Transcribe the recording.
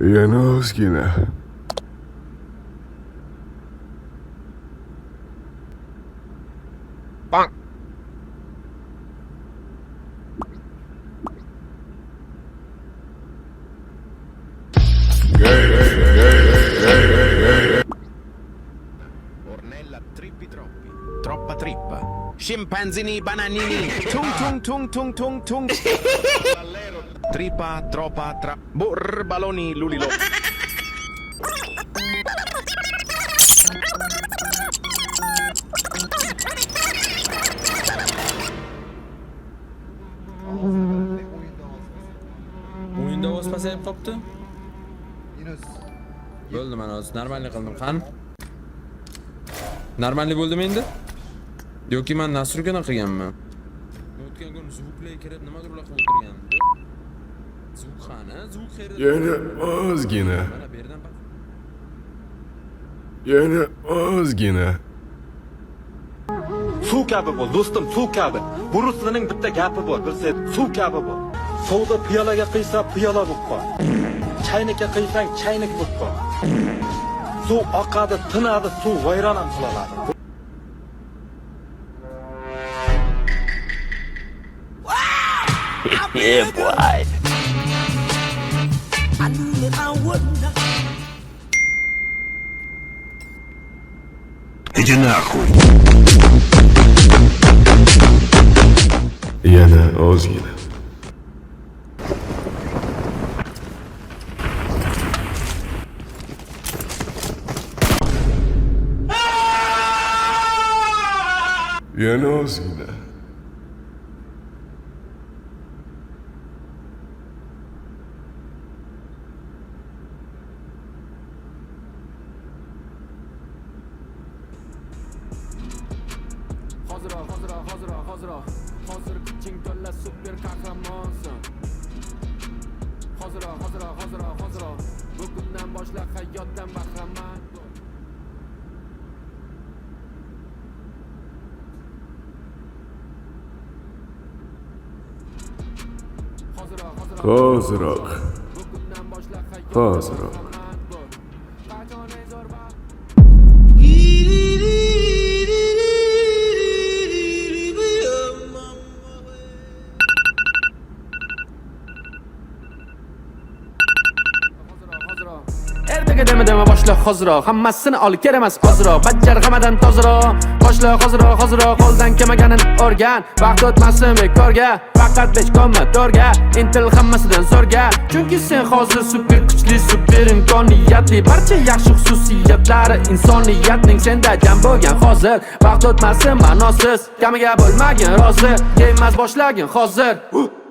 Yana ozgina. Bang. Ornella trippi troppi. Troppa trippa. Scimpanzini bananini. Tung tung tung tung tung tung. Trippa troppa tra. Borbaloni lulilo. O'yinda ovoz pasayib qopti. Bo'ldi, men hozir normalni qildim. Qani? Normalni bo'ldimi endi? Yoki men nasrugina qilganman. O'tgan kun zvuklar kirib nima qilib o'tirgandi? Zvuk qani? Zvuk qayerda? Yana ozgina. Mana bu yerdan bak. Yana ozgina. Suv kabi bo'l, do'stim, suv kabi. Bu ruslarning bitta gapi bor, bilsangiz, suv kabi bo'l. Suvda piyolaga qiysa, piyola bo'lib qol. Chaynakka qiysang, chaynak bo'lib qol. Suv oqadi, tinadi, suv vayron ham qiladi. Yeah, boy. I knew that I wouldn't. Иди нахуй. Yana ozgina. Yana ozgina. Hozir kuching to'la super qahramonsan. Hozir bugundan boshlab hayotdan bahramand bo'l. Hoziroq. Bugundan boshlab hayotdan Hoziroq. bahramand bo'l. Qachon zo'r Ertaga dema boshla hoziroq, hammasini ol keramas hoziroq, bajjar g'amadan toziroq. Boshla hoziroq, qo'ldan kelmaganin o'rgan. Vaqt o'tmasin bekorga, faqat bech qolma to'rga. Intil hammasidan zo'rga, chunki sen hozir super kuchli, super imkoniyatli. Barcha yaxshi xususiyatlari insoniyatning senda jam bo'lgan hozir. Vaqt o'tmasin ma'nosiz, kamiga bo'lmagin rozi, keyinmas boshlagin hozir.